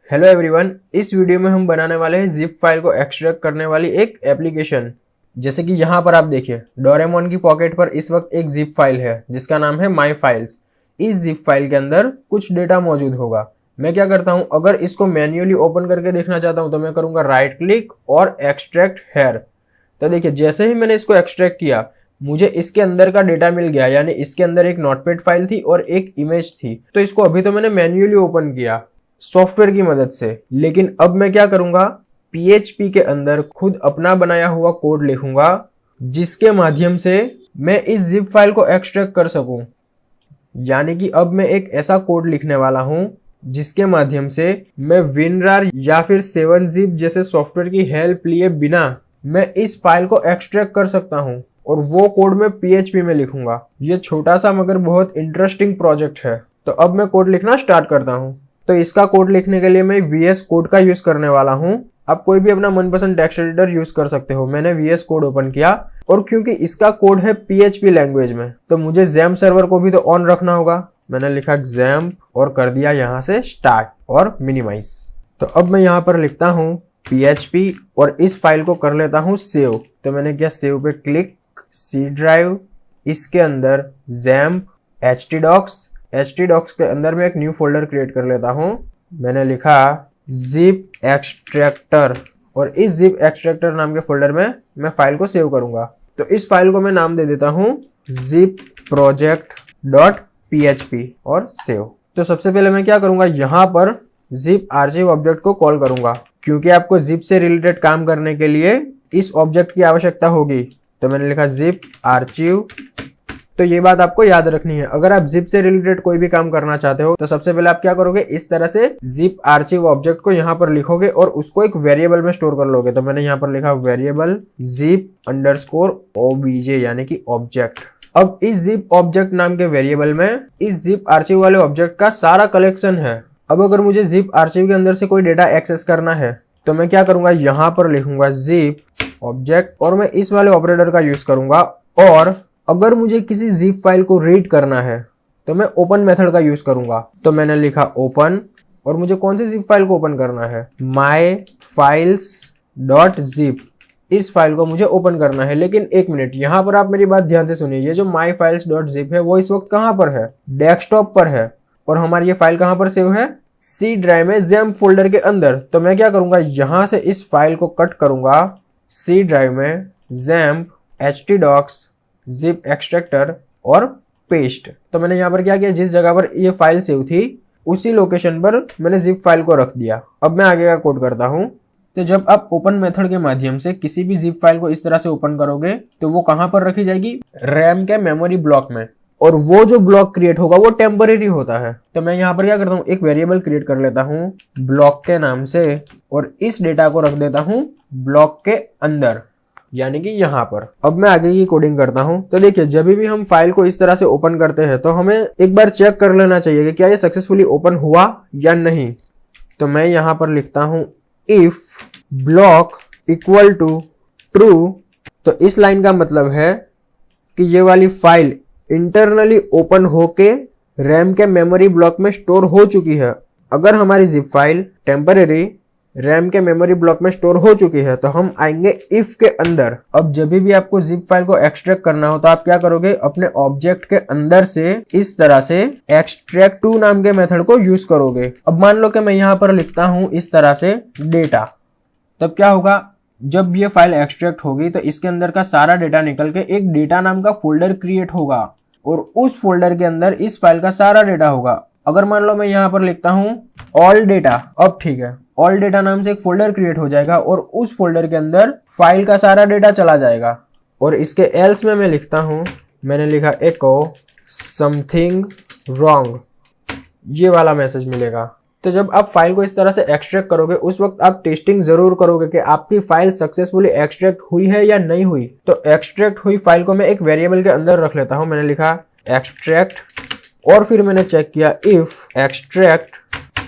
Hello everyone, इस video में हम बनाने वाले हैं जिप फाइल को एक्सट्रैक्ट करने वाली एक एप्लीकेशन। जैसे कि यहाँ पर आप देखिए, डोरेमोन की पॉकेट पर इस वक्त एक जिप फाइल है जिसका नाम है माई फाइल्स। इस जिप फाइल के अंदर कुछ डेटा मौजूद होगा। मैं क्या करता हूँ, अगर इसको मैन्युअली ओपन करके देखना चाहता हूँ तो मैं करूँगा राइट क्लिक और एक्सट्रैक्ट हेयर। तो देखिए, जैसे ही मैंने इसको एक्सट्रैक्ट किया मुझे इसके अंदर का डेटा मिल गया, यानी इसके अंदर एक नोटपैड फाइल थी और एक इमेज थी। तो इसको अभी तो मैंने मैन्युअली ओपन किया सॉफ्टवेयर की मदद से, लेकिन अब मैं क्या करूंगा, PHP के अंदर खुद अपना बनाया हुआ कोड लिखूंगा जिसके माध्यम से मैं इस जिप फाइल को एक्सट्रैक्ट कर सकूं। यानी कि अब मैं एक ऐसा कोड लिखने वाला हूं जिसके माध्यम से मैं WinRAR या फिर 7zip जैसे सॉफ्टवेयर की हेल्प लिए बिना मैं इस फाइल को एक्सट्रैक्ट कर सकता हूं, और वो कोड मैं PHP में लिखूंगा। ये छोटा सा मगर बहुत इंटरेस्टिंग प्रोजेक्ट है। तो अब मैं कोड लिखना स्टार्ट करता हूं। तो इसका कोड लिखने के लिए मैं VS कोड का यूज करने वाला हूं। आप कोई भी अपना मनपसंद टेक्स्ट एडिटर यूज कर सकते हो। मैंने VS कोड ओपन किया, और क्योंकि इसका कोड है PHP लैंग्वेज में तो मुझे XAMPP सर्वर को भी तो ऑन रखना होगा। मैंने लिखा XAMPP और कर दिया यहाँ से स्टार्ट और मिनिमाइज। तो अब मैं यहाँ पर लिखता हूँ PHP और इस फाइल को कर लेता हूँ सेव। तो मैंने किया सेव पे क्लिक, C ड्राइव, इसके अंदर XAMPP htdocs के अंदर मैं एक न्यू फोल्डर क्रिएट कर लेता हूं। मैंने लिखा जिप एक्सट्रैक्टर, और इस जिप एक्सट्रैक्टर नाम के फोल्डर में मैं फाइल को सेव करूंगा। तो इस फाइल को मैं नाम दे देता हूं zip project.php और सेव। तो सबसे पहले मैं क्या करूंगा, यहां पर zip archive ऑब्जेक्ट को कॉल करूंगा, क्योंकि आपको zip से रिलेटेड काम करने के लिए इस ऑब्जेक्ट की आवश्यकता होगी। तो मैंने लिखा zip archive। तो ये बात आपको याद रखनी है, अगर आप जिप से रिलेटेड कोई भी काम करना चाहते हो तो सबसे पहले आप क्या करोगे, इस तरह से जिप आर्चिव ऑब्जेक्ट को यहाँ पर लिखोगे और उसको एक वेरिएबल में स्टोर कर लोगे। तो मैंने यहाँ पर लिखा वेरिएबल zip_obj यानी कि ऑब्जेक्ट। अब इस जिप ऑब्जेक्ट नाम के वेरिएबल में इस जिप आर्चिव वाले ऑब्जेक्ट का सारा कलेक्शन है। अब अगर मुझे जिप आर्चिव के अंदर से कोई डेटा एक्सेस करना है तो मैं क्या करूंगा, यहाँ पर लिखूंगा जिप ऑब्जेक्ट और मैं इस वाले ऑपरेटर का यूज करूंगा। और अगर मुझे किसी जिप फाइल को रीड करना है तो मैं ओपन मेथड का यूज करूंगा। तो मैंने लिखा ओपन, और मुझे कौन सी जिप फाइल को ओपन करना है, myfiles.zip। इस फाइल को मुझे ओपन करना है। लेकिन एक मिनट, यहाँ पर आप मेरी बात ध्यान से सुनिए। ये जो myfiles.zip है वो इस वक्त कहाँ पर है, डेस्कटॉप पर है, और हमारी ये फाइल कहाँ पर सेव है, C ड्राइव में XAMPP फोल्डर के अंदर। तो मैं क्या करूंगा, यहाँ से इस फाइल को कट करूंगा, C ड्राइव में XAMPP htdocs जिप एक्सट्रैक्टर और पेस्ट। तो मैंने यहाँ पर क्या किया, जिस जगह पर ये फाइल सेव थी उसी लोकेशन पर मैंने जिप फाइल को रख दिया। अब मैं आगे का कोड करता हूँ। तो जब आप ओपन मेथड के माध्यम से किसी भी जिप फाइल को इस तरह से ओपन करोगे तो वो कहाँ पर रखी जाएगी, रैम के मेमोरी ब्लॉक में, और वो जो ब्लॉक क्रिएट होगा वो टेम्परेरी होता है। तो मैं यहाँ पर क्या करता हूँ, एक वेरिएबल क्रिएट कर लेता हूँ ब्लॉक के नाम से, और इस डेटा को रख देता हूँ ब्लॉक के अंदर, यानी कि यहाँ पर। अब मैं आगे की कोडिंग करता हूँ। तो देखिए, जब भी हम फाइल को इस तरह से ओपन करते हैं तो हमें एक बार चेक कर लेना चाहिए कि क्या ये सक्सेसफुली ओपन हुआ या नहीं। तो मैं यहाँ पर लिखता हूँ if block equal to true. तो इस लाइन का मतलब है कि ये वाली फाइल इंटरनली ओपन होके रैम के मेमोरी ब्लॉक में स्टोर हो चुकी है। अगर हमारी जिप फाइल टेम्परेरी रैम के मेमोरी ब्लॉक में स्टोर हो चुकी है तो हम आएंगे इफ के अंदर। अब जब भी आपको जिप फाइल को एक्सट्रैक्ट करना हो तो आप क्या करोगे, अपने ऑब्जेक्ट के अंदर से इस तरह से एक्सट्रैक्ट टू नाम के मेथड को यूज करोगे। अब मान लो कि मैं यहाँ पर लिखता हूँ इस तरह से डेटा। तब क्या होगा, जब ये फाइल एक्सट्रैक्ट होगी तो इसके अंदर का सारा डेटा निकल के एक डेटा नाम का फोल्डर क्रिएट होगा, और उस फोल्डर के अंदर इस फाइल का सारा डेटा होगा। अगर मान लो मैं यहाँ पर लिखता हूँ ऑल डेटा, अब ठीक है, ऑल डेटा नाम से एक फोल्डर क्रिएट हो जाएगा और उस फोल्डर के अंदर फाइल का सारा डेटा चला जाएगा। और इसके एल्स में मैं लिखता हूँ, मैंने लिखा एको समथिंग रॉन्ग, ये वाला मैसेज मिलेगा। तो जब आप फाइल को इस तरह से एक्सट्रैक्ट करोगे उस वक्त आप टेस्टिंग जरूर करोगे कि आपकी फाइल सक्सेसफुली एक्सट्रैक्ट हुई है या नहीं हुई। तो एक्सट्रैक्ट हुई फाइल को मैं एक वेरिएबल के अंदर रख लेता हूँ। मैंने लिखा एक्सट्रैक्ट, और फिर मैंने चेक किया इफ एक्सट्रैक्ट।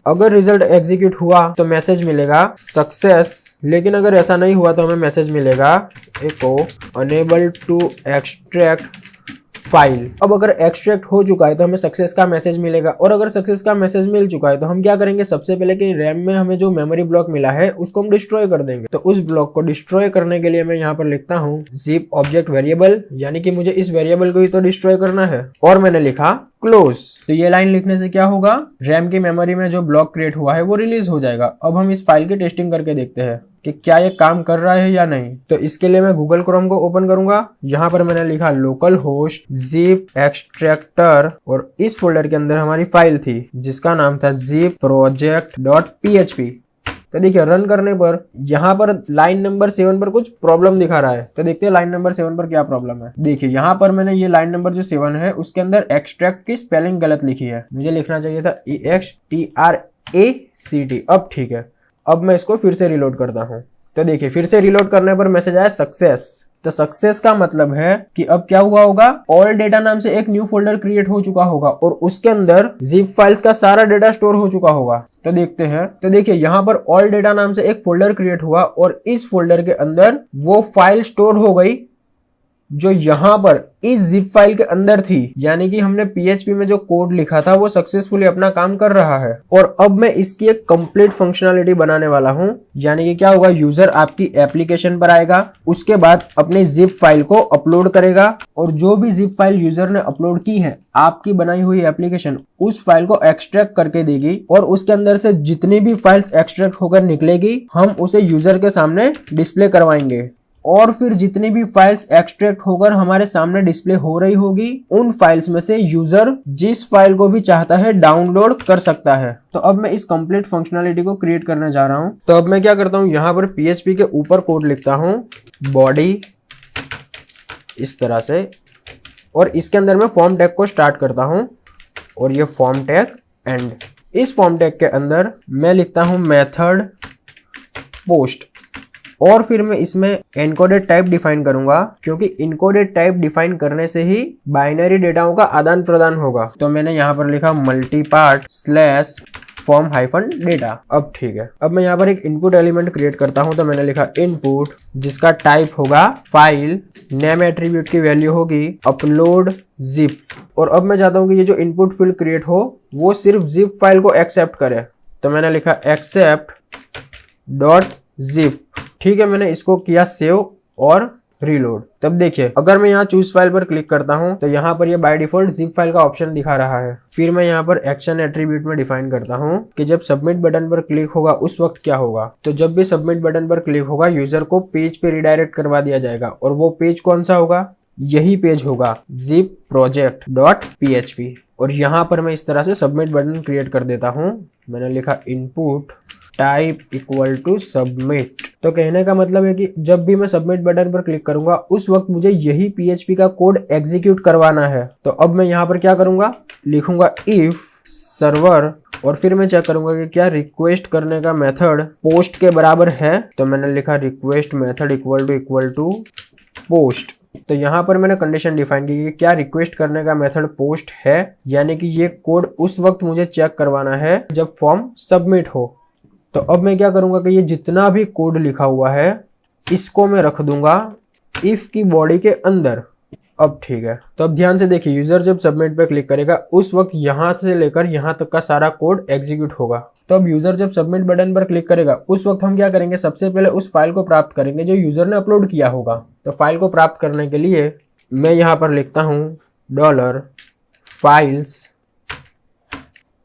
अगर रिजल्ट एग्जीक्यूट हुआ तो मैसेज मिलेगा सक्सेस, लेकिन अगर ऐसा नहीं हुआ तो हमें मैसेज मिलेगा एको अनेबल टू एक्सट्रैक्ट फाइल। अब अगर एक्सट्रैक्ट हो चुका है तो हमें सक्सेस का मैसेज मिलेगा, और अगर सक्सेस का मैसेज मिल चुका है तो हम क्या करेंगे, सबसे पहले कि रैम में हमें जो मेमोरी ब्लॉक मिला है उसको हम डिस्ट्रॉय कर देंगे। तो उस ब्लॉक को डिस्ट्रॉय करने के लिए मैं यहाँ पर लिखता हूँ zip ऑब्जेक्ट वेरिएबल, यानी कि मुझे इस वेरिएबल को ही तो डिस्ट्रॉय करना है, और मैंने लिखा क्लोज। तो ये लाइन लिखने से क्या होगा, रैम की मेमोरी में जो ब्लॉक क्रिएट हुआ है वो रिलीज हो जाएगा। अब हम इस फाइल की टेस्टिंग करके देखते हैं कि क्या ये काम कर रहा है या नहीं। तो इसके लिए मैं गूगल क्रोम को ओपन करूंगा, यहाँ पर मैंने लिखा लोकल होस्ट zip एक्सट्रैक्टर, और इस फोल्डर के अंदर हमारी फाइल थी जिसका नाम था zip project.php। तो देखिए रन करने पर यहाँ पर लाइन नंबर 7 पर कुछ प्रॉब्लम दिखा रहा है। तो देखते हैं लाइन नंबर 7 पर क्या प्रॉब्लम है। देखिए यहाँ पर मैंने ये लाइन नंबर जो 7 है उसके अंदर एक्सट्रैक्ट की स्पेलिंग गलत लिखी है, मुझे लिखना चाहिए था EXTRACT। अब ठीक है, अब मैं इसको फिर से रिलोड करता हूँ। तो देखिए फिर से रिलोड करने पर मैसेज आया सक्सेस। तो सक्सेस का मतलब है कि अब क्या हुआ होगा, ऑल डेटा नाम से एक न्यू फोल्डर क्रिएट हो चुका होगा और उसके अंदर zip फाइल्स का सारा डेटा स्टोर हो चुका होगा। तो देखते हैं। तो देखिए यहाँ पर ऑल डेटा नाम से एक फोल्डर क्रिएट हुआ और इस फोल्डर के अंदर वो फाइल स्टोर हो गई जो यहाँ पर इस zip फाइल के अंदर थी, यानी कि हमने PHP में जो कोड लिखा था वो सक्सेसफुली अपना काम कर रहा है। और अब मैं इसकी एक कंप्लीट फंक्शनलिटी बनाने वाला हूँ, यानी कि क्या होगा, यूजर आपकी एप्लीकेशन पर आएगा, उसके बाद अपनी zip फाइल को अपलोड करेगा, और जो भी zip फाइल यूजर ने अपलोड की है आपकी बनाई हुई एप्लीकेशन उस फाइल को एक्सट्रैक्ट करके देगी, और उसके अंदर से जितनी भी फाइल्स एक्सट्रैक्ट होकर निकलेगी हम उसे यूजर के सामने डिस्प्ले करवाएंगे। और फिर जितनी भी फाइल्स एक्सट्रैक्ट होकर हमारे सामने डिस्प्ले हो रही होगी उन फाइल्स में से यूजर जिस फाइल को भी चाहता है डाउनलोड कर सकता है। तो अब मैं इस कंप्लीट फंक्शनलिटी को क्रिएट करने जा रहा हूं। तो अब मैं क्या करता हूं, यहाँ पर PHP के ऊपर कोड लिखता हूं बॉडी इस तरह से, और इसके अंदर मैं फॉर्म टैग को स्टार्ट करता हूं और ये फॉर्म टैग एंड। इस फॉर्म टैग के अंदर मैं लिखता हूं मेथड पोस्ट, और फिर मैं इसमें एनकोडेड टाइप डिफाइन करूंगा, क्योंकि इनकोडेड टाइप डिफाइन करने से ही बाइनरी डेटाओं का आदान प्रदान होगा। तो मैंने यहाँ पर लिखा multipart slash form hyphen data. अब ठीक है, अब मैं यहाँ पर एक इनपुट एलिमेंट क्रिएट करता हूँ। तो मैंने लिखा इनपुट, जिसका टाइप होगा फाइल, नेम एट्रीब्यूट की वैल्यू होगी अपलोड जिप। और अब मैं चाहता हूँ कि ये जो इनपुट फील्ड क्रिएट हो वो सिर्फ जिप फाइल को एक्सेप्ट करे। तो मैंने लिखा एक्सेप्ट डॉट जिप। ठीक है, मैंने इसको किया सेव और रीलोड। तब देखिए अगर मैं यहाँ चूज फाइल पर क्लिक करता हूँ तो यहाँ पर ये बाय डिफॉल्ट जिप फाइल का ऑप्शन दिखा रहा है। फिर मैं यहाँ पर एक्शन एट्रीब्यूट में डिफाइन करता हूँ कि जब सबमिट बटन पर क्लिक होगा उस वक्त क्या होगा। तो जब भी सबमिट बटन पर क्लिक होगा यूजर को पेज पे रिडायरेक्ट करवा दिया जाएगा, और वो पेज कौन सा होगा, यही पेज होगा zip project.php। और यहाँ पर मैं इस तरह से सबमिट बटन क्रिएट कर देता हूँ। मैंने लिखा input type equal to submit. तो कहने का मतलब है कि जब भी मैं सबमिट बटन पर क्लिक करूंगा उस वक्त मुझे यही PHP का कोड एग्जीक्यूट करवाना है। तो अब मैं यहाँ पर क्या करूंगा, लिखूंगा इफ सर्वर, और फिर मैं चेक करूंगा कि क्या रिक्वेस्ट करने का मेथड पोस्ट के बराबर है। तो मैंने लिखा request method equal to post. तो यहाँ पर मैंने कंडीशन डिफाइन की कि क्या रिक्वेस्ट करने का मेथड पोस्ट है, यानी कि ये कोड उस वक्त मुझे चेक करवाना है जब फॉर्म सबमिट हो। तो अब मैं क्या करूंगा कि ये जितना भी कोड लिखा हुआ है इसको मैं रख दूंगा इफ की बॉडी के अंदर। अब ठीक है, तो अब ध्यान से देखिए, यूजर जब सबमिट पे क्लिक करेगा उस वक्त यहाँ से लेकर यहाँ तक का सारा कोड एग्जीक्यूट होगा। तो अब यूजर जब सबमिट बटन पर क्लिक करेगा उस वक्त हम क्या करेंगे, सबसे पहले उस फाइल को प्राप्त करेंगे जो यूजर ने अपलोड किया होगा। तो फाइल को प्राप्त करने के लिए मैं यहाँ पर लिखता हूँ $files,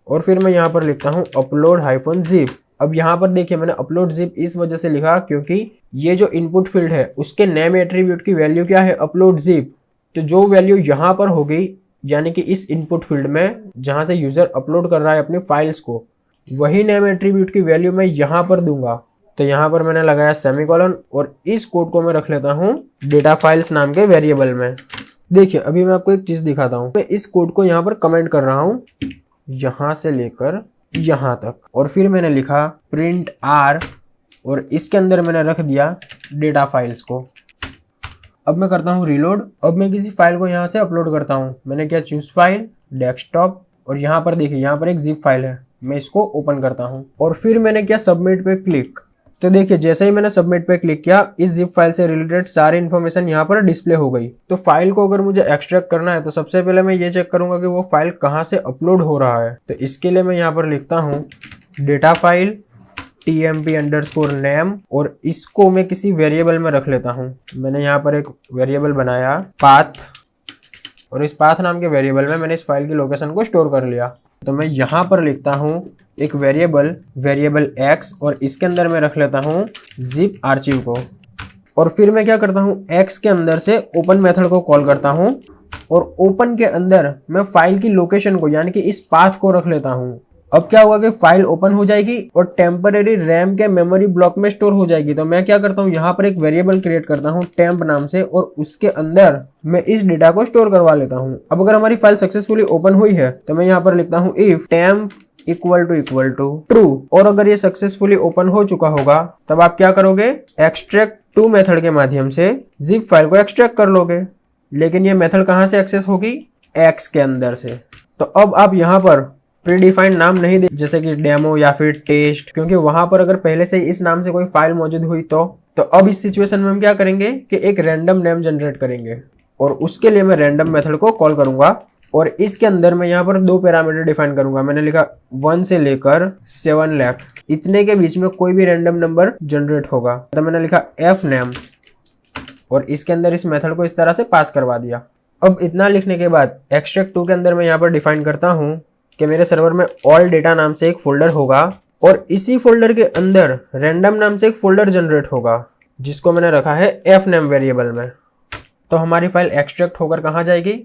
और फिर मैं यहाँ पर लिखता हूँ upload-zip। अब यहाँ पर देखिए मैंने अपलोड जिप इस वजह से लिखा क्योंकि ये जो इनपुट फील्ड है उसके नेम एट्रीब्यूट की वैल्यू क्या है, अपलोड जिप। तो जो वैल्यू यहाँ पर होगी, यानी कि इस इनपुट फील्ड में जहाँ से यूजर अपलोड कर रहा है अपनी फाइल्स को, वही नेम एट्रीब्यूट की वैल्यू मैं यहाँ पर दूंगा। तो यहाँ पर मैंने लगाया सेमीकोलन, और इस कोड को मैं रख लेता हूँ डेटा फाइल्स नाम के वेरिएबल में। देखिए अभी मैं आपको एक चीज दिखाता हूँ। मैं इस कोड को यहाँ पर कमेंट कर रहा हूँ यहाँ से लेकर यहाँ तक, और फिर मैंने लिखा प्रिंट आर, और इसके अंदर मैंने रख दिया डेटा फाइल्स को। अब मैं करता हूँ रीलोड। अब मैं किसी फाइल को यहाँ से अपलोड करता हूँ। मैंने क्या चूज फाइल डेस्कटॉप, और यहाँ पर देखिए यहाँ पर एक जिप फाइल है, मैं इसको ओपन करता हूँ। और फिर मैंने क्या सबमिट पे क्लिक। तो देखिए जैसे ही मैंने सबमिट पे क्लिक किया, इस जिप फाइल से रिलेटेड सारी इन्फॉर्मेशन यहाँ पर डिस्प्ले हो गई। तो फाइल को अगर मुझे एक्सट्रैक्ट करना है तो सबसे पहले मैं ये चेक करूंगा कि वो फाइल कहाँ से अपलोड हो रहा है। तो इसके लिए मैं यहाँ पर लिखता हूँ डेटा फाइल tmp_name और इसको मैं किसी वेरिएबल में रख लेता हूँ। मैंने यहाँ पर एक वेरिएबल बनाया पाथ, और इस पाथ नाम के वेरिएबल में मैंने इस फाइल की लोकेशन को स्टोर कर लिया। तो मैं यहाँ पर लिखता हूँ एक वेरिएबल x और इसके अंदर मैं रख लेता हूँ जिप आर्चिव को। और फिर मैं क्या करता हूँ, x के अंदर से ओपन मेथड को कॉल करता हूँ और ओपन के अंदर मैं फाइल की लोकेशन को यानी कि इस पाथ को रख लेता हूँ। अब क्या होगा कि फाइल ओपन हो जाएगी और टेम्परेरी रैम के मेमोरी ब्लॉक में स्टोर हो जाएगी। तो मैं क्या करता हूँ, यहाँ पर एक वेरिएबल क्रिएट करता हूँ टेम्प नाम से और उसके अंदर मैं इस डेटा को स्टोर करवा लेता हूँ। अब अगर हमारी फाइल सक्सेसफुली ओपन हुई है तो मैं यहाँ पर लिखता हूँ if temp equal to true, और अगर ये सक्सेसफुली ओपन हो चुका होगा तब आप क्या करोगे, एक्सट्रैक्ट टू मेथड के माध्यम से जिप फाइल को एक्सट्रैक्ट कर लोगे। लेकिन ये मेथड कहाँ से एक्सेस होगी, एक्स के अंदर से। तो अब आप यहाँ पर प्रीडिफाइंड नाम नहीं दे, जैसे कि डेमो या फिर टेस्ट, क्योंकि वहां पर अगर पहले से इस नाम से कोई फाइल मौजूद हुई तो अब इस सिचुएशन में हम क्या करेंगे कि एक रैंडम नेम जनरेट करेंगे और उसके लिए मैं रैंडम मेथड को कॉल करूंगा और इसके अंदर मैं यहाँ पर 2 पैरामीटर डिफाइन करूंगा। मैंने लिखा 1 से लेकर 7 लाख, इतने के बीच में कोई भी रैंडम नंबर जनरेट होगा। तो मैंने लिखा एफ नेम और इसके अंदर इस मेथड को इस तरह से पास करवा दिया। अब इतना लिखने के बाद एक्सट्रैक्ट टू के अंदर मैं यहाँ पर डिफाइन करता हूँ कि मेरे सर्वर में ऑल डेटा नाम से एक फोल्डर होगा और इसी फोल्डर के अंदर रैंडम नाम से एक फोल्डर जनरेट होगा जिसको मैंने रखा है एफ नेम वेरिएबल में। तो हमारी फाइल एक्सट्रैक्ट होकर कहाँ जाएगी,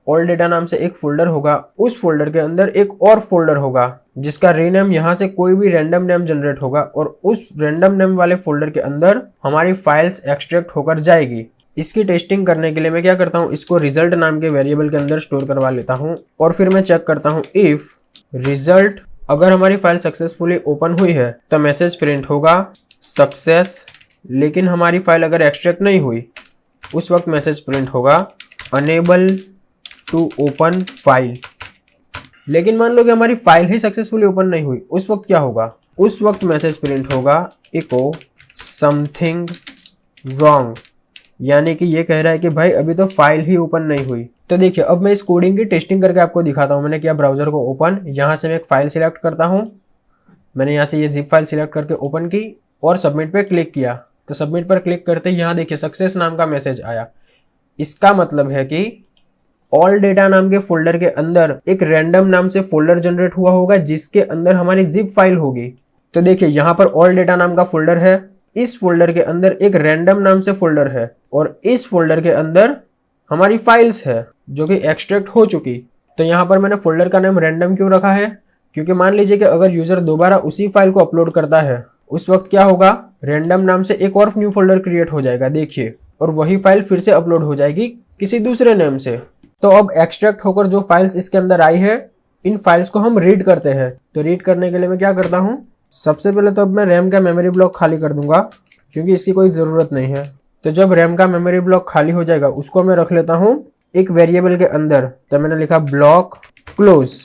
ऑल डेटा नाम से एक फोल्डर होगा, उस फोल्डर के अंदर एक और फोल्डर होगा जिसका रीनेम यहाँ से कोई भी रैंडम नेम जनरेट होगा और उस रैंडम नेम वाले फोल्डर के अंदर हमारी फाइल्स एक्सट्रैक्ट होकर जाएगी। इसकी टेस्टिंग करने के लिए मैं क्या करता हूँ, इसको रिजल्ट नाम के वेरिएबल के अंदर स्टोर करवा लेता हूँ और फिर मैं चेक करता हूँ इफ रिजल्ट, अगर हमारी फाइल सक्सेसफुली ओपन हुई है तो मैसेज प्रिंट होगा सक्सेस। लेकिन हमारी फाइल अगर एक्सट्रैक्ट नहीं हुई उस वक्त मैसेज प्रिंट होगा अनेबल टू ओपन फाइल। लेकिन मान लो कि हमारी फाइल ही सक्सेसफुली ओपन नहीं हुई, उस वक्त क्या होगा, उस वक्त मैसेज प्रिंट होगा इको समथिंग रॉन्ग, यानी कि ये कह रहा है कि भाई अभी तो फाइल ही ओपन नहीं हुई। तो देखिए अब मैं इस कोडिंग की टेस्टिंग करके आपको दिखाता हूँ। मैंने किया ब्राउजर को ओपन, यहाँ से मैं एक फाइल सिलेक्ट करता हूँ, मैंने यहाँ से ये जिप फाइल सिलेक्ट करके ओपन की और सबमिट पे क्लिक किया। तो सबमिट पर क्लिक करते ही यहाँ देखिए सक्सेस नाम का मैसेज आया। इसका मतलब है कि ऑल डेटा नाम के फोल्डर के अंदर एक रैंडम नाम से फोल्डर जनरेट हुआ होगा जिसके अंदर हमारी जिप फाइल होगी। तो देखिए यहाँ पर ऑल डेटा नाम का फोल्डर है, इस फोल्डर के अंदर एक रैंडम नाम से फोल्डर है और इस फोल्डर के अंदर हमारी फाइल्स है जो कि एक्सट्रैक्ट हो चुकी। तो यहाँ पर मैंने फोल्डर का नाम रैंडम क्यों रखा है, क्योंकि मान लीजिए कि अगर यूजर दोबारा उसी फाइल को अपलोड करता है उस वक्त क्या होगा, रैंडम नाम से एक और न्यू फोल्डर क्रिएट हो जाएगा देखिए, और वही फाइल फिर से अपलोड हो जाएगी किसी दूसरे नेम से। तो अब एक्सट्रैक्ट होकर जो फाइल्स इसके अंदर आई है इन फाइल्स को हम रीड करते हैं। तो रीड करने के लिए मैं क्या करता हूँ, सबसे पहले तो अब मैं रैम का मेमोरी ब्लॉक खाली कर दूंगा क्योंकि इसकी कोई ज़रूरत नहीं है। तो जब रैम का मेमोरी ब्लॉक खाली हो जाएगा उसको मैं रख लेता हूँ एक वेरिएबल के अंदर। तो मैंने लिखा ब्लॉक क्लोज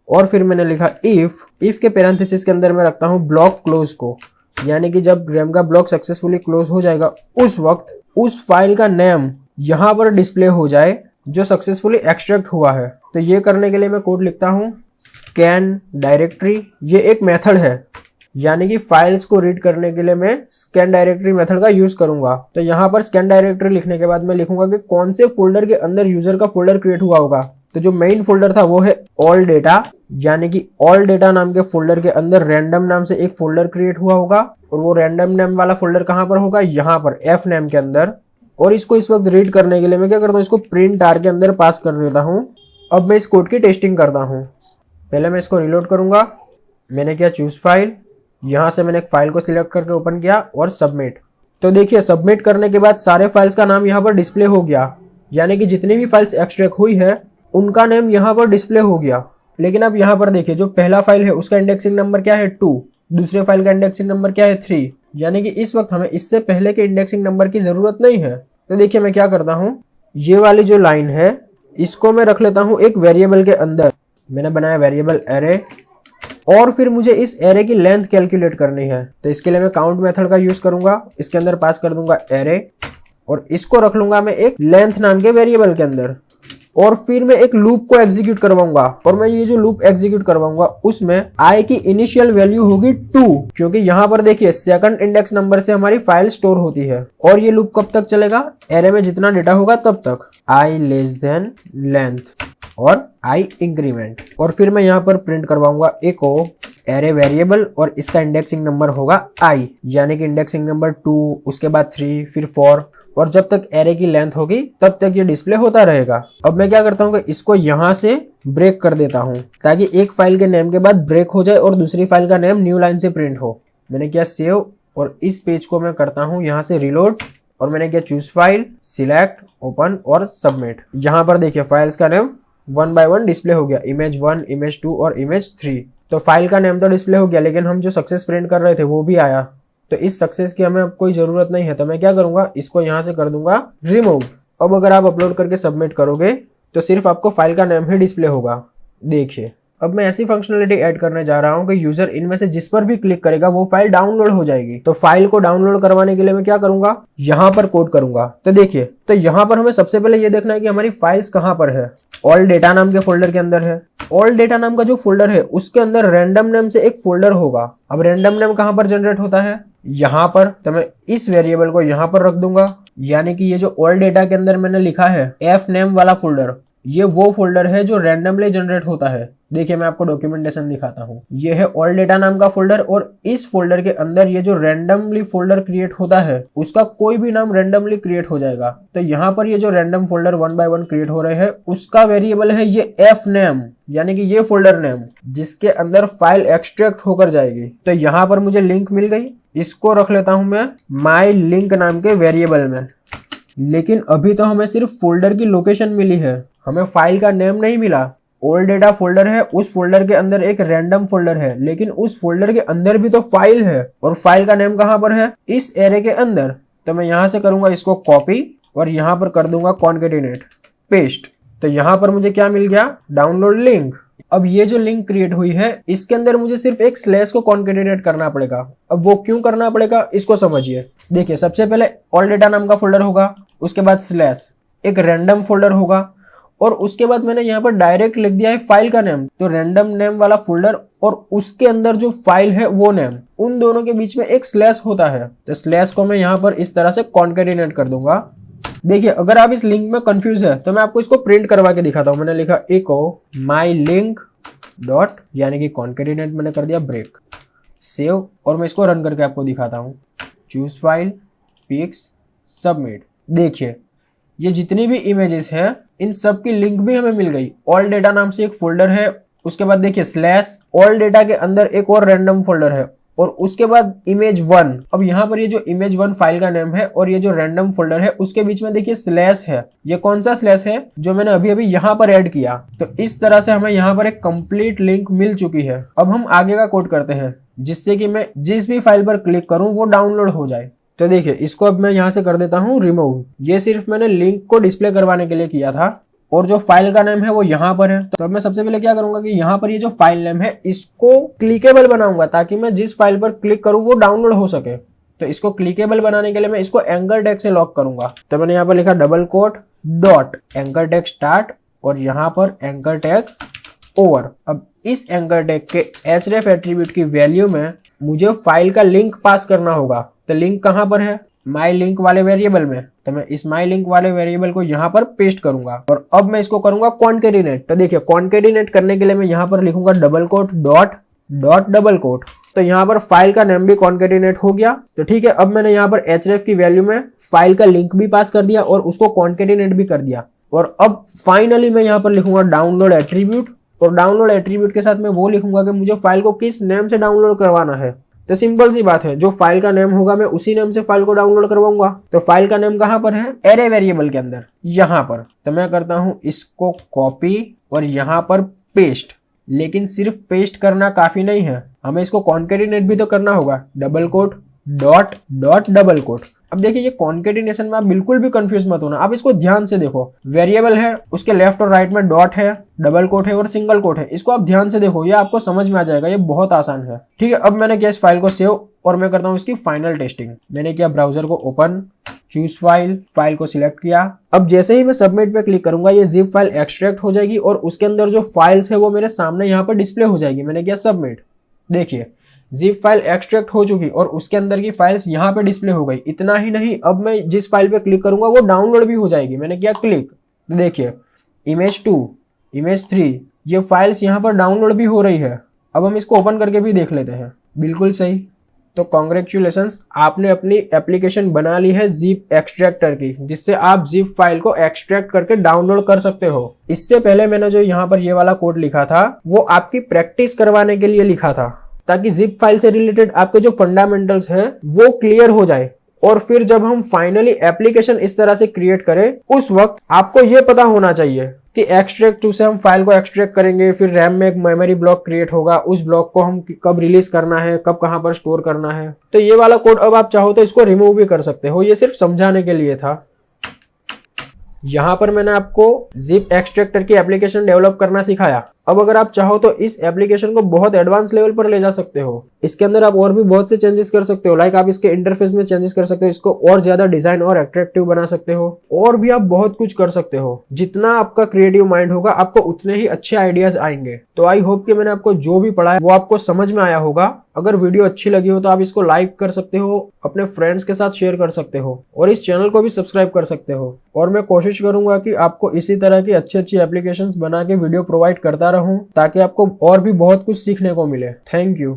और फिर मैंने लिखा इफ के पैरेंथेसिस के अंदर मैं रखता हूँ ब्लॉक क्लोज को, यानी कि जब रैम का ब्लॉक सक्सेसफुली क्लोज हो जाएगा उस वक्त उस फाइल का नेम यहाँ पर डिस्प्ले हो जाए जो सक्सेसफुली एक्सट्रैक्ट हुआ है। तो ये करने के लिए मैं कोड लिखता हूँ स्कैन डायरेक्टरी। ये एक मेथड है, यानी कि फाइल्स को रीड करने के लिए मैं स्कैन डायरेक्टरी मेथड का यूज करूंगा। तो यहाँ पर स्कैन डायरेक्टरी लिखने के बाद मैं लिखूंगा कि कौन से फोल्डर के अंदर यूजर का फोल्डर क्रिएट हुआ होगा। तो जो मेन फोल्डर था वो है ऑल डेटा, यानी कि ऑल डेटा नाम के फोल्डर के अंदर रैंडम नाम से एक फोल्डर क्रिएट हुआ होगा और वो रैंडम नेम वाला फोल्डर कहाँ पर होगा, यहाँ पर एफ नेम के अंदर। और इसको इस वक्त रीड करने के लिए मैं क्या करता हूँ, इसको प्रिंट आर के अंदर पास कर देता हूँ। अब मैं इस कोड की टेस्टिंग करता हूँ। पहले मैं इसको रिलोड करूंगा। मैंने किया चूज फाइल, यहाँ से मैंने एक फाइल को सिलेक्ट करके ओपन किया और सबमिट। तो देखिए सबमिट करने के बाद सारे फाइल्स का नाम यहाँ पर डिस्प्ले हो गया, यानी कि जितनी भी फाइल्स एक्सट्रैक्ट हुई है उनका नेम यहाँ पर डिस्प्ले हो गया। लेकिन अब यहाँ पर देखिए जो पहला फाइल है उसका इंडेक्सिंग नंबर क्या है 2, दूसरे फाइल का इंडेक्सिंग नंबर क्या है 3, यानी कि इस वक्त हमें इससे पहले के इंडेक्सिंग नंबर की जरूरत नहीं है। तो देखिए मैं क्या करता हूँ, ये वाली जो लाइन है इसको मैं रख लेता हूँ एक वेरिएबल के अंदर। मैंने बनाया वेरिएबल एरे और फिर मुझे इस एरे की लेंथ कैलकुलेट करनी है। तो इसके लिए मैं काउंट मेथड का यूज करूंगा, इसके अंदर पास कर दूंगा एरे और इसको रख लूंगा मैं एक लेंथ नाम के वेरिएबल के अंदर, और फिर मैं एक लूप को एग्जीक्यूट करवाऊंगा। और मैं ये जो लूप एग्जीक्यूट करवाऊंगा उसमें आई की इनिशियल वैल्यू होगी 2, क्योंकि यहाँ पर देखिए सेकंड इंडेक्स नंबर से हमारी फाइल स्टोर होती है। और ये लूप कब तक चलेगा, एरे में जितना डेटा होगा तब तक, आई लेस देन लेंथ और आई इंक्रीमेंट। और फिर मैं यहाँ पर प्रिंट करवाऊंगा एको एरे वेरिएबल और इसका इंडेक्सिंग नंबर होगा आई, यानी कि इंडेक्सिंग नंबर 2, उसके बाद 3, फिर 4, और जब तक एरे की लेंथ होगी तब तक ये डिस्प्ले होता रहेगा। अब मैं क्या करता हूँ कि इसको यहाँ से ब्रेक कर देता हूँ ताकि एक फाइल के नेम के बाद ब्रेक हो जाए और दूसरी फाइल का नेम न्यू लाइन से प्रिंट हो। मैंने किया सेव और इस पेज को मैं करता हूँ यहाँ से रिलोड, और मैंने किया चूज फाइल, सिलेक्ट, ओपन और सबमिट। यहाँ पर देखिए फाइल्स का नेम 1 by 1 डिस्प्ले हो गया, इमेज 1, इमेज 2 और इमेज 3। तो फाइल का नेम तो डिस्प्ले हो गया, लेकिन हम जो सक्सेस प्रिंट कर रहे थे वो भी आया। तो इस सक्सेस की हमें अब कोई जरूरत नहीं है, तो मैं क्या करूंगा, इसको यहाँ से कर दूंगा रिमूव। अब अगर आप अपलोड करके सबमिट करोगे तो सिर्फ आपको फाइल का नेम ही डिस्प्ले होगा। देखिए अब मैं ऐसी फंक्शनलिटी ऐड करने जा रहा हूँ कि यूजर इनमें से जिस पर भी क्लिक करेगा वो फाइल डाउनलोड हो जाएगी। तो फाइल को डाउनलोड करवाने के लिए मैं क्या करूंगा, यहाँ पर कोड करूंगा। तो देखिए, तो यहाँ पर हमें सबसे पहले ये देखना है कि हमारी फाइल्स कहाँ पर है। ऑल डेटा नाम के फोल्डर के अंदर है। ऑल डेटा नाम का जो फोल्डर है उसके अंदर रैंडम नेम से एक फोल्डर होगा। अब रैंडम नेम कहाँ पर जनरेट होता है, यहाँ पर। तो मैं इस वेरिएबल को यहाँ पर रख दूंगा, यानी कि ये जो ऑल डेटा के अंदर मैंने लिखा है एफ नेम वाला फोल्डर, ये वो फोल्डर है जो रैंडमली जनरेट होता है। देखिए मैं आपको डॉक्यूमेंटेशन दिखाता हूँ। ये है ऑल डेटा नाम का फोल्डर, और इस फोल्डर के अंदर ये जो रैंडमली फोल्डर क्रिएट होता है उसका कोई भी नाम रैंडमली क्रिएट हो जाएगा। तो यहाँ पर ये जो रैंडम फोल्डर 1 by 1 क्रिएट हो रहे हैं उसका वेरिएबल है ये एफ नेम, यानी कि ये फोल्डर नेम जिसके अंदर फाइल एक्सट्रैक्ट होकर जाएगी। तो यहाँ पर मुझे लिंक मिल गई, इसको रख लेता हूँ मैं माई लिंक नाम के वेरिएबल में। लेकिन अभी तो हमें सिर्फ फोल्डर की लोकेशन मिली है, हमें फाइल का नेम नहीं मिला। ऑल डेटा फोल्डर है, उस फोल्डर के अंदर एक रैंडम फोल्डर है, लेकिन उस फोल्डर के अंदर भी तो फाइल है, और फाइल का नेम कहाँ पर है, इस एरे के अंदर। तो मैं यहाँ से करूंगा इसको कॉपी और यहाँ पर कर दूंगा कॉन्केटिनेट पेस्ट। तो यहाँ पर मुझे क्या मिल गया, डाउनलोड लिंक। अब ये जो लिंक क्रिएट हुई है इसके अंदर मुझे सिर्फ एक स्लैश को कॉन्केटिनेट करना पड़ेगा। अब वो क्यों करना पड़ेगा इसको समझिए। देखिए सबसे पहले ऑल डेटा नाम का फोल्डर होगा, उसके बाद स्लैश, एक रैंडम फोल्डर होगा, और उसके बाद मैंने यहाँ पर डायरेक्ट लिख दिया है फाइल का नेम, तो रैंडम नेम वाला फोल्डर और उसके अंदर जो फाइल है वो नेम, उन दोनों के बीच में एक स्लैश होता है। तो स्लैश को मैं यहाँ पर इस तरह से कॉन्केटिनेट कर दूंगा। देखिए अगर आप इस लिंक में कंफ्यूज है तो मैं आपको इसको प्रिंट करवा के दिखाता हूँ। मैंने लिखा एको माई लिंक डॉट, यानी कि कॉन्केटिनेट मैंने कर दिया ब्रेक, सेव, और मैं इसको रन करके आपको दिखाता हूँ। Choose file, pics, submit. देखिए ये जितनी भी इमेजेस है इन सब की लिंक भी हमें मिल गई। ऑल डेटा नाम से एक फोल्डर है, उसके बाद देखिए स्लैश, ऑल डेटा के अंदर एक और रैंडम फोल्डर है, और उसके बाद इमेज 1। अब यहाँ पर ये जो इमेज 1 फाइल का नेम है और ये जो रैंडम फोल्डर है उसके बीच में देखिए स्लैश है। ये कौन सा स्लैश है, जो मैंने अभी अभी यहाँ पर ऐड किया। तो इस तरह से हमें यहाँ पर एक कंप्लीट लिंक मिल चुकी है। अब हम आगे का कोड करते हैं जिससे कि मैं जिस भी फाइल पर क्लिक करूँ वो डाउनलोड हो जाए। तो देखिए इसको अब मैं यहाँ से कर देता हूँ रिमूव। ये सिर्फ मैंने लिंक को डिस्प्ले करवाने के लिए किया था, और जो फाइल का नेम है वो यहाँ पर है। तो अब मैं सबसे पहले क्या करूंगा कि यहाँ पर ये जो फाइल नेम है इसको क्लिकेबल बनाऊंगा ताकि मैं जिस फाइल पर क्लिक करूँ वो डाउनलोड हो सके। तो इसको क्लिकेबल बनाने के लिए मैं इसको एंकर टैग से लॉक करूंगा। तो मैंने यहाँ पर लिखा double quote dot anchor tag start, और यहाँ पर एंकर टैग ओवर। अब इस एंकर टैग के href एट्रीब्यूट की वैल्यू में मुझे फाइल का लिंक पास करना होगा। तो लिंक कहाँ पर है, माई लिंक वाले वेरिएबल में। तो मैं इस माई लिंक वाले वेरिएबल को यहाँ पर पेस्ट करूंगा, और अब मैं इसको करूंगा कॉन्केटिनेट। तो देखिए कॉन्केटिनेट करने के लिए मैं यहाँ पर लिखूंगा double quote dot dot double quote. तो यहाँ पर फाइल का नेम भी कॉन्केटिनेट हो गया। तो ठीक है, अब मैंने यहाँ पर href की वैल्यू में फाइल का लिंक भी पास कर दिया और उसको कॉन्केटिनेट भी कर दिया। और अब फाइनली मैं यहाँ पर लिखूंगा डाउनलोड एट्रीब्यूट, और डाउनलोड एट्रीब्यूट के साथ मैं वो लिखूंगा कि मुझे फाइल को किस नेम से डाउनलोड करवाना है। तो सिंपल सी बात है, जो फाइल का नेम होगा मैं उसी नेम से फाइल को डाउनलोड करवाऊंगा। तो फाइल का नेम कहाँ पर है, एरे वेरिएबल के अंदर, यहाँ पर। तो मैं करता हूँ इसको कॉपी और यहाँ पर पेस्ट। लेकिन सिर्फ पेस्ट करना काफी नहीं है, हमें इसको कॉन्केटिनेट भी तो करना होगा। Double quote dot dot double quote. अब देखिए ये कॉन्केटिनेशन में आप बिल्कुल भी कंफ्यूज मत होना, आप इसको ध्यान से देखो। वेरिएबल है, उसके लेफ्ट और राइट में डॉट है, डबल कोट है और सिंगल कोट है, इसको आप ध्यान से देखो, ये आपको समझ में आ जाएगा, ये बहुत आसान है। ठीक है, अब मैंने किया इस फाइल को सेव और मैं करता हूँ इसकी फाइनल टेस्टिंग। मैंने किया ब्राउजर को ओपन, चूज फाइल को सिलेक्ट किया। अब जैसे ही मैं सबमिट पे क्लिक करूंगा ये जिप फाइल एक्सट्रैक्ट हो जाएगी और उसके अंदर जो फाइल्स है वो मेरे सामने यहाँ पर डिस्प्ले हो जाएगी। मैंने किया सबमिट, देखिए जिप फाइल एक्सट्रैक्ट हो चुकी और उसके अंदर की फाइल्स यहाँ पे डिस्प्ले हो गई। इतना ही नहीं, अब मैं जिस फाइल पे क्लिक करूंगा वो डाउनलोड भी हो जाएगी। मैंने किया क्लिक, देखिए इमेज 2, इमेज 3, ये फाइल्स यहाँ पर डाउनलोड भी हो रही है। अब हम इसको ओपन करके भी देख लेते हैं। बिल्कुल सही, तो कॉन्ग्रेचुलेशंस, आपने अपनी एप्लीकेशन बना ली है जिप एक्सट्रैक्टर की, जिससे आप जिप फाइल को एक्सट्रैक्ट करके डाउनलोड कर सकते हो। इससे पहले मैंने जो यहाँ पर ये वाला कोड लिखा था वो आपकी प्रैक्टिस करवाने के लिए लिखा था, ताकि जिप फाइल से रिलेटेड आपके जो फंडामेंटल्स हैं वो क्लियर हो जाए। और फिर जब हम फाइनली एप्लीकेशन इस तरह से क्रिएट करें उस वक्त आपको ये पता होना चाहिए कि एक्सट्रैक्ट टू से हम फाइल को एक्सट्रैक्ट करेंगे, फिर रैम में एक मेमोरी ब्लॉक क्रिएट होगा, उस ब्लॉक को हम कब रिलीज करना है, कब कहां पर स्टोर करना है। तो ये वाला कोड अब आप चाहो तो इसको रिमूव भी कर सकते हो, ये सिर्फ समझाने के लिए था। यहाँ पर मैंने आपको जिप एक्सट्रैक्टर की एप्लीकेशन डेवलप करना सिखाया। अब अगर आप चाहो तो इस एप्लीकेशन को बहुत एडवांस लेवल पर ले जा सकते हो। इसके अंदर आप और भी बहुत से चेंजेस कर सकते हो, लाइक आप इसके इंटरफेस में चेंजेस कर सकते हो, इसको और ज्यादा डिजाइन और अट्रैक्टिव बना सकते हो, और भी आप बहुत कुछ कर सकते हो। जितना आपका क्रिएटिव माइंड होगा आपको उतने ही अच्छे आइडियाज आएंगे। तो आई होप कि मैंने आपको जो भी पढ़ाया वो आपको समझ में आया होगा। अगर वीडियो अच्छी लगी हो तो आप इसको लाइक कर सकते हो, अपने फ्रेंड्स के साथ शेयर कर सकते हो और इस चैनल को भी सब्सक्राइब कर सकते हो। और मैं कोशिश करूंगा कि आपको इसी तरह की अच्छी अच्छी एप्लीकेशंस बना के वीडियो प्रोवाइड करता रहूं, ताकि आपको और भी बहुत कुछ सीखने को मिले। Thank you.